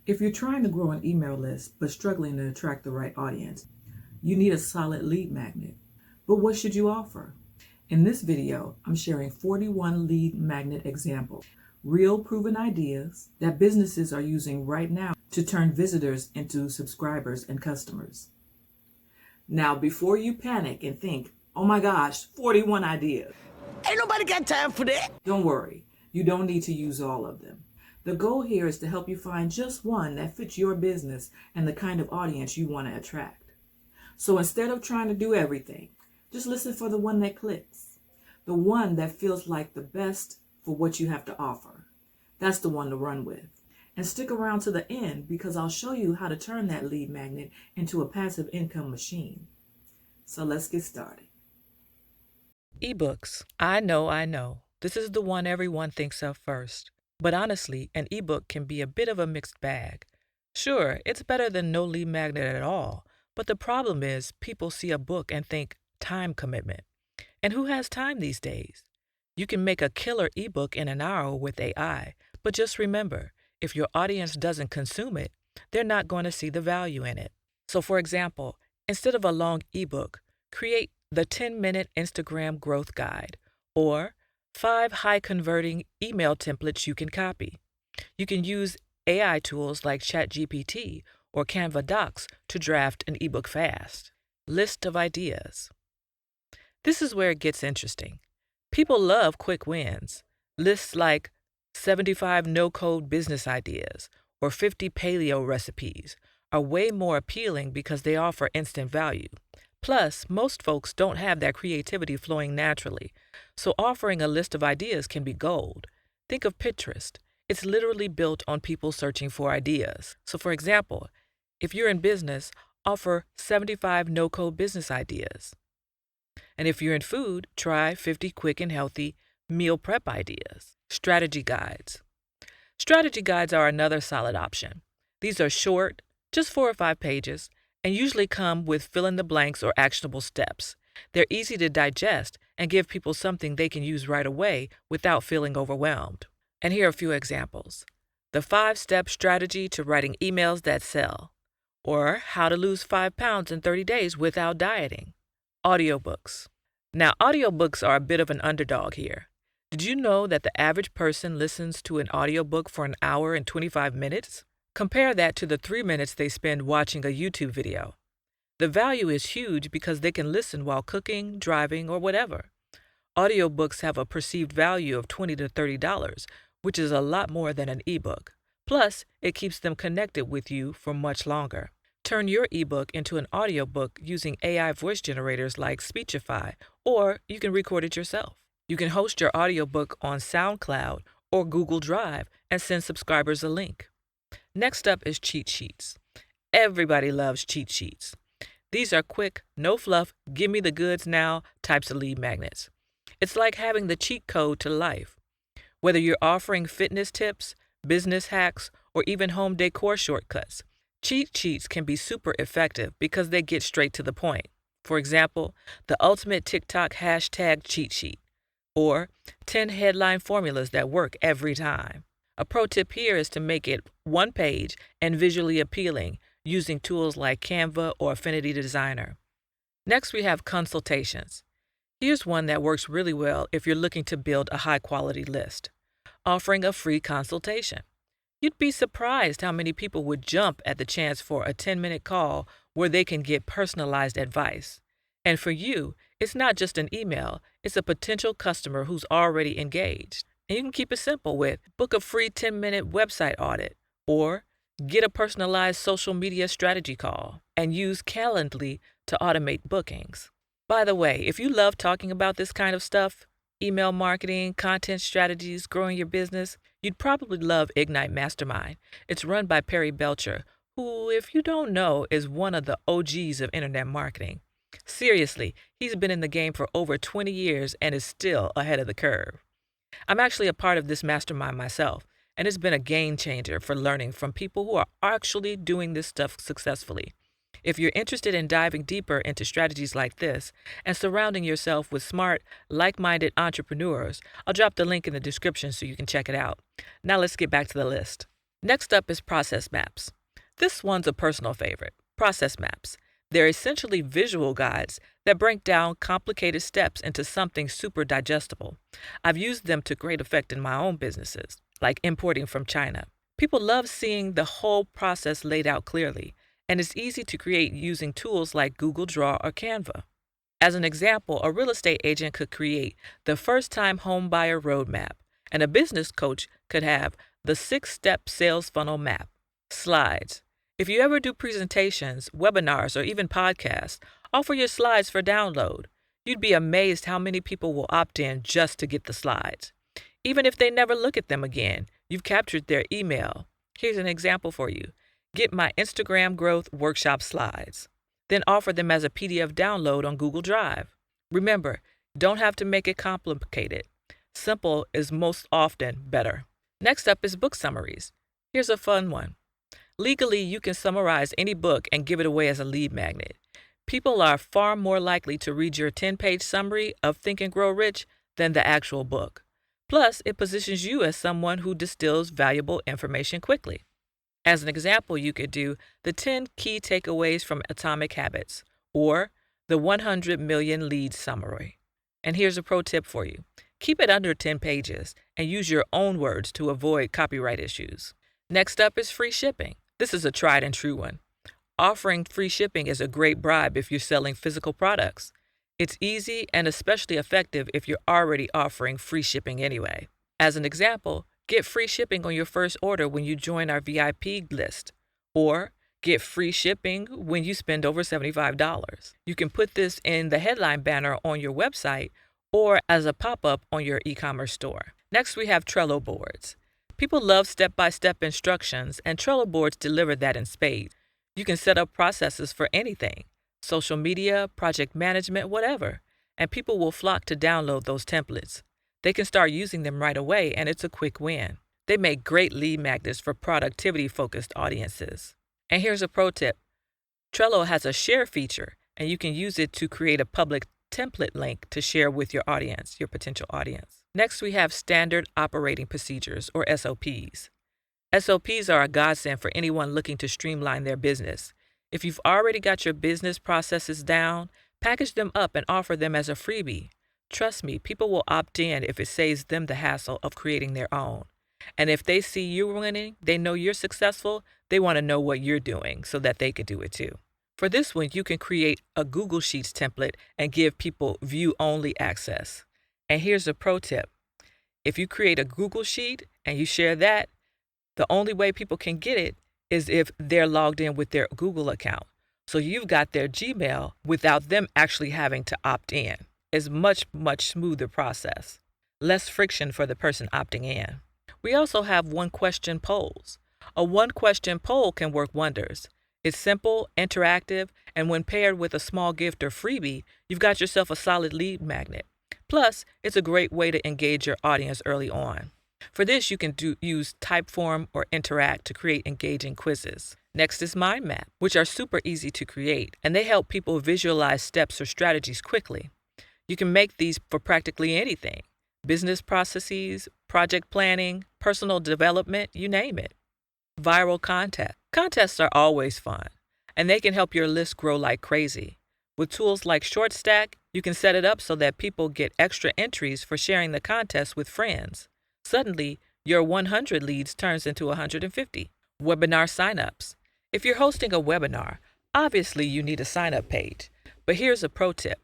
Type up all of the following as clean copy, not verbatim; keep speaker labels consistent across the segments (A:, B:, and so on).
A: If you're trying to grow an email list but struggling to attract the right audience, you need a solid lead magnet. But what should you offer? In this video, I'm sharing 41 lead magnet examples, real proven ideas that businesses are using right now to turn visitors into subscribers and customers. Now, before you panic and think, oh my gosh, 41 ideas.
B: Ain't nobody got time for that.
A: Don't worry, you don't need to use all of them. The goal here is to help you find just one that fits your business and the kind of audience you want to attract. So instead of trying to do everything, just listen for the one that clicks, the one that feels like the best for what you have to offer. That's the one to run with. And stick around to the end because I'll show you how to turn that lead magnet into a passive income machine. So let's get started.
C: Ebooks. I know. This is the one everyone thinks of first. But honestly, an ebook can be a bit of a mixed bag. Sure, it's better than no lead magnet at all, but the problem is people see a book and think time commitment. And who has time these days? You can make a killer ebook in an hour with AI, but just remember, if your audience doesn't consume it, they're not going to see the value in it. So for example, instead of a long ebook, create the 10-minute Instagram growth guide or 5 high-converting email templates you can copy. You can use AI tools like ChatGPT or Canva Docs to draft an ebook fast. List of ideas. This is where it gets interesting. People love quick wins. Lists like 75 no-code business ideas or 50 paleo recipes are way more appealing because they offer instant value. Plus, most folks don't have that creativity flowing naturally, so offering a list of ideas can be gold. Think of Pinterest. It's literally built on people searching for ideas. So for example, if you're in business, offer 75 no-code business ideas. And if you're in food, try 50 quick and healthy meal prep ideas. Strategy guides. Strategy guides are another solid option. These are short, just 4 or 5 pages, and usually come with fill-in-the-blanks or actionable steps. They're easy to digest and give people something they can use right away without feeling overwhelmed. And here are a few examples. The 5-step strategy to writing emails that sell, or how to lose 5 pounds in 30 days without dieting. Audiobooks. Now, audiobooks are a bit of an underdog here. Did you know that the average person listens to an audiobook for an hour and 25 minutes? Compare that to the 3 minutes they spend watching a YouTube video. The value is huge because they can listen while cooking, driving, or whatever. Audiobooks have a perceived value of $20 to $30, which is a lot more than an ebook. Plus, it keeps them connected with you for much longer. Turn your ebook into an audiobook using AI voice generators like Speechify, or you can record it yourself. You can host your audiobook on SoundCloud or Google Drive and send subscribers a link. Next up is cheat sheets. Everybody loves cheat sheets. These are quick, no fluff, give me the goods now types of lead magnets. It's like having the cheat code to life. Whether you're offering fitness tips, business hacks, or even home decor shortcuts, cheat sheets can be super effective because they get straight to the point. For example, the ultimate TikTok hashtag cheat sheet, or 10 headline formulas that work every time. A pro tip here is to make it one page and visually appealing using tools like Canva or Affinity Designer. Next, we have consultations. Here's one that works really well if you're looking to build a high-quality list. Offering a free consultation. You'd be surprised how many people would jump at the chance for a 10-minute call where they can get personalized advice. And for you, it's not just an email, it's a potential customer who's already engaged. And you can keep it simple with book a free 10-minute website audit or get a personalized social media strategy call and use Calendly to automate bookings. By the way, if you love talking about this kind of stuff, email marketing, content strategies, growing your business, you'd probably love Ignite Mastermind. It's run by Perry Belcher, who, if you don't know, is one of the OGs of internet marketing. Seriously, he's been in the game for over 20 years and is still ahead of the curve. I'm actually a part of this mastermind myself, and it's been a game changer for learning from people who are actually doing this stuff successfully. If you're interested in diving deeper into strategies like this and surrounding yourself with smart, like-minded entrepreneurs, I'll drop the link in the description so you can check it out. Now let's get back to the list. Next up is process maps. This one's a personal favorite. Process maps. They're essentially visual guides that break down complicated steps into something super digestible. I've used them to great effect in my own businesses, like importing from China. People love seeing the whole process laid out clearly, and it's easy to create using tools like Google Draw or Canva. As an example, a real estate agent could create the first time home buyer roadmap, and a business coach could have the 6-step sales funnel map. Slides. If you ever do presentations, webinars, or even podcasts, offer your slides for download. You'd be amazed how many people will opt in just to get the slides. Even if they never look at them again, you've captured their email. Here's an example for you. Get my Instagram growth workshop slides. Then offer them as a PDF download on Google Drive. Remember, don't have to make it complicated. Simple is most often better. Next up is book summaries. Here's a fun one. Legally, you can summarize any book and give it away as a lead magnet. People are far more likely to read your 10-page summary of Think and Grow Rich than the actual book. Plus, it positions you as someone who distills valuable information quickly. As an example, you could do the 10 key takeaways from Atomic Habits or the 100 million leads summary. And here's a pro tip for you. Keep it under 10 pages and use your own words to avoid copyright issues. Next up is free shipping. This is a tried and true one. Offering free shipping is a great bribe if you're selling physical products. It's easy and especially effective if you're already offering free shipping anyway. As an example, get free shipping on your first order when you join our VIP list, or get free shipping when you spend over $75. You can put this in the headline banner on your website or as a pop-up on your e-commerce store. Next, we have Trello boards. People love step-by-step instructions, and Trello boards deliver that in spades. You can set up processes for anything, social media, project management, whatever, and people will flock to download those templates. They can start using them right away, and it's a quick win. They make great lead magnets for productivity-focused audiences. And here's a pro tip. Trello has a share feature, and you can use it to create a public template link to share with your audience, your potential audience. Next, we have standard operating procedures, or SOPs. SOPs are a godsend for anyone looking to streamline their business. If you've already got your business processes down, package them up and offer them as a freebie. Trust me, people will opt in if it saves them the hassle of creating their own. And if they see you winning, they know you're successful, they want to know what you're doing so that they could do it too. For this one, you can create a Google Sheets template and give people view-only access. And here's a pro tip. If you create a Google Sheet and you share that, the only way people can get it is if they're logged in with their Google account. So you've got their Gmail without them actually having to opt in. It's much smoother process. Less friction for the person opting in. We also have one-question polls. A one-question poll can work wonders. It's simple, interactive, and when paired with a small gift or freebie, you've got yourself a solid lead magnet. Plus, it's a great way to engage your audience early on. For this, you can use Typeform or Interact to create engaging quizzes. Next is mind map, which are super easy to create, and they help people visualize steps or strategies quickly. You can make these for practically anything. Business processes, project planning, personal development, you name it. Viral contests. Contests are always fun, and they can help your list grow like crazy. With tools like ShortStack, you can set it up so that people get extra entries for sharing the contest with friends. Suddenly, your 100 leads turns into 150. Webinar signups. If you're hosting a webinar, obviously you need a sign-up page. But here's a pro tip.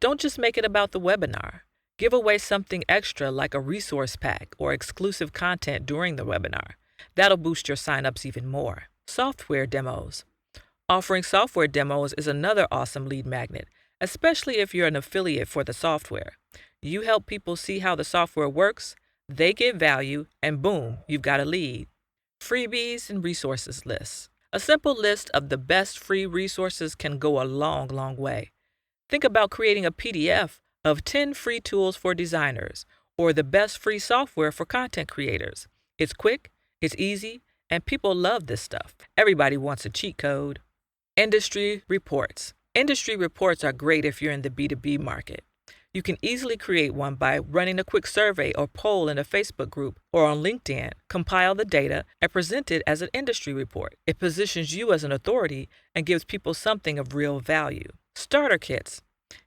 C: Don't just make it about the webinar. Give away something extra like a resource pack or exclusive content during the webinar. That'll boost your signups even more. Software demos. Offering software demos is another awesome lead magnet, especially if you're an affiliate for the software. You help people see how the software works, they get value, and boom, you've got a lead. Freebies and resources lists. A simple list of the best free resources can go a long way. Think about creating a PDF of 10 free tools for designers or the best free software for content creators. It's quick, it's easy, and people love this stuff. Everybody wants a cheat code. Industry reports. Industry reports are great if you're in the B2B market. You can easily create one by running a quick survey or poll in a Facebook group or on LinkedIn, compile the data, and present it as an industry report. It positions you as an authority and gives people something of real value. Starter kits.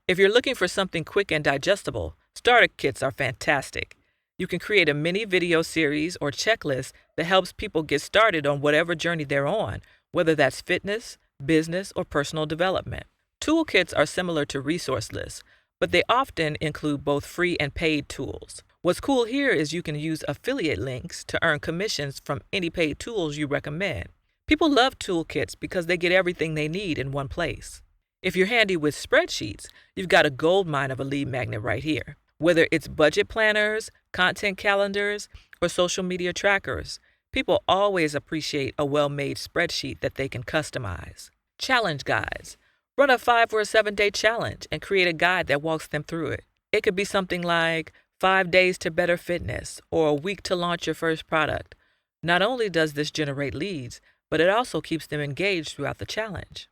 C: If you're looking for something quick and digestible, starter kits are fantastic. You can create a mini video series or checklist that helps people get started on whatever journey they're on, whether that's fitness, business, or personal development. Toolkits are similar to resource lists, but they often include both free and paid tools. What's cool here is you can use affiliate links to earn commissions from any paid tools you recommend. People love toolkits because they get everything they need in one place. If you're handy with spreadsheets, you've got a gold mine of a lead magnet right here. Whether it's budget planners, content calendars, or social media trackers, people always appreciate a well-made spreadsheet that they can customize. Challenge guides. Run a 5 or a 7-day challenge and create a guide that walks them through it. It could be something like 5 days to better fitness or a week to launch your first product. Not only does this generate leads, but it also keeps them engaged throughout the challenge.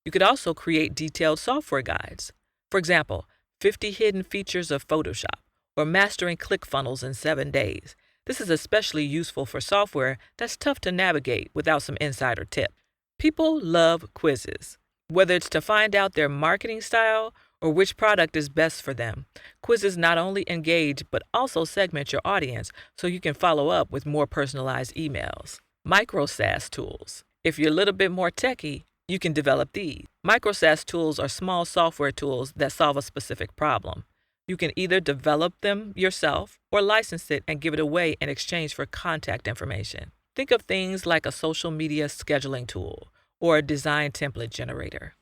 C: You could also create detailed software guides. For example, 50 hidden features of Photoshop or mastering ClickFunnels in 7 days. This is especially useful for software that's tough to navigate without some insider tip. People love quizzes. Whether it's to find out their marketing style or which product is best for them, quizzes not only engage but also segment your audience so you can follow up with more personalized emails. Micro SaaS tools. If you're a little bit more techy, you can develop these. Micro SaaS tools are small software tools that solve a specific problem. You can either develop them yourself or license it and give it away in exchange for contact information. Think of things like a social media scheduling tool or a design template generator.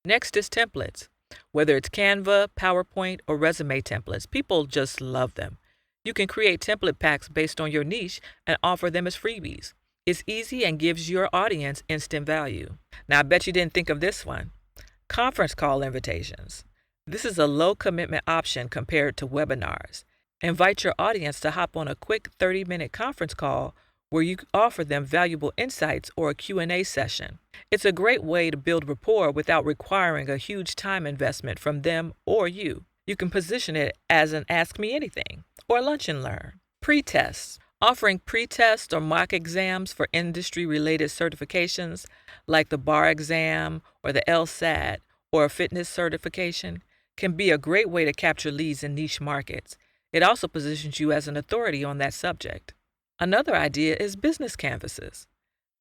C: Next is templates. Whether it's Canva, PowerPoint, or resume templates, people just love them. You can create template packs based on your niche and offer them as freebies. It's easy and gives your audience instant value. Now, I bet you didn't think of this one. Conference call invitations. This is a low commitment option compared to webinars. Invite your audience to hop on a quick 30-minute conference call where you offer them valuable insights or a Q&A session. It's a great way to build rapport without requiring a huge time investment from them or you. You can position it as an Ask Me Anything or Lunch and Learn. Pre-tests. Offering pre-tests or mock exams for industry-related certifications like the bar exam or the LSAT or a fitness certification can be a great way to capture leads in niche markets. It also positions you as an authority on that subject. Another idea is business canvases.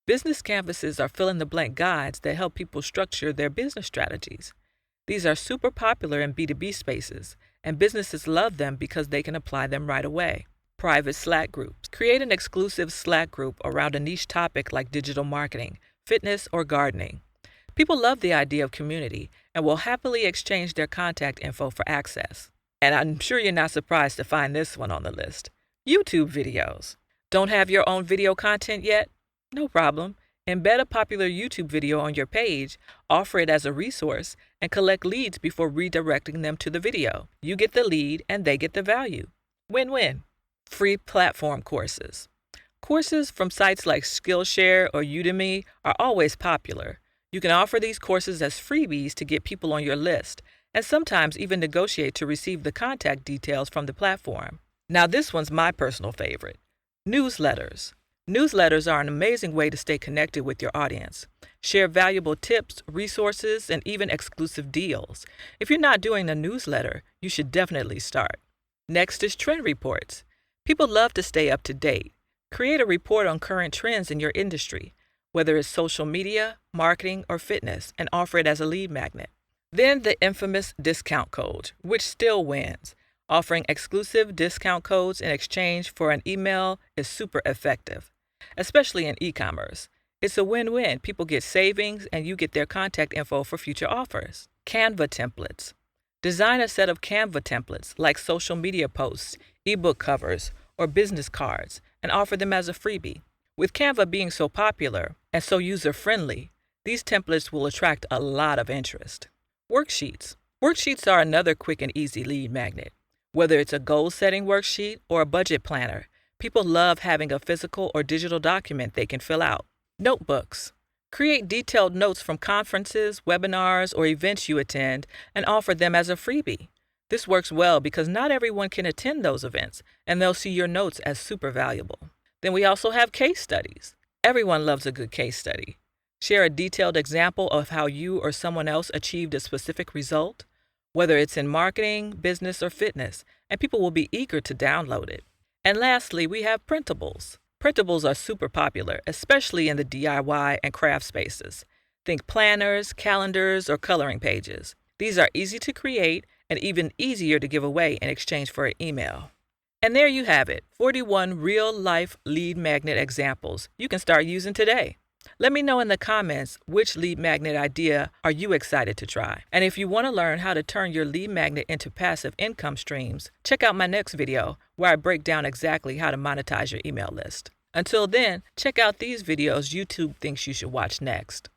C: Business canvases are fill-in-the-blank guides that help people structure their business strategies. These are super popular in B2B spaces, and businesses love them because they can apply them right away. Private Slack groups. Create an exclusive Slack group around a niche topic like digital marketing, fitness, or gardening. People love the idea of community and will happily exchange their contact info for access. And I'm sure you're not surprised to find this one on the list. YouTube videos. Don't have your own video content yet? No problem. Embed a popular YouTube video on your page, offer it as a resource, and collect leads before redirecting them to the video. You get the lead and they get the value. Win-win. Free platform courses. Courses from sites like Skillshare or Udemy are always popular. You can offer these courses as freebies to get people on your list, and sometimes even negotiate to receive the contact details from the platform. Now this one's my personal favorite. Newsletters. Newsletters are an amazing way to stay connected with your audience. Share valuable tips, resources, and even exclusive deals. If you're not doing a newsletter, you should definitely start. Next is trend reports. People love to stay up to date. Create a report on current trends in your industry, whether it's social media, marketing, or fitness, and offer it as a lead magnet. Then the infamous discount code, which still wins. Offering exclusive discount codes in exchange for an email is super effective, especially in e-commerce. It's a win-win. People get savings and you get their contact info for future offers. Canva templates. Design a set of Canva templates like social media posts, ebook covers, or business cards and offer them as a freebie. With Canva being so popular and so user-friendly, these templates will attract a lot of interest. Worksheets. Worksheets are another quick and easy lead magnet. Whether it's a goal-setting worksheet or a budget planner, people love having a physical or digital document they can fill out. Notebooks. Create detailed notes from conferences, webinars, or events you attend and offer them as a freebie. This works well because not everyone can attend those events, and they'll see your notes as super valuable. Then we also have case studies. Everyone loves a good case study. Share a detailed example of how you or someone else achieved a specific result, whether it's in marketing, business, or fitness, and people will be eager to download it. And lastly, we have printables. Printables are super popular, especially in the DIY and craft spaces. Think planners, calendars, or coloring pages. These are easy to create and even easier to give away in exchange for an email. And there you have it, 41 real-life lead magnet examples you can start using today. Let me know in the comments which lead magnet idea are you excited to try. And if you want to learn how to turn your lead magnet into passive income streams, check out my next video where I break down exactly how to monetize your email list. Until then, check out these videos YouTube thinks you should watch next.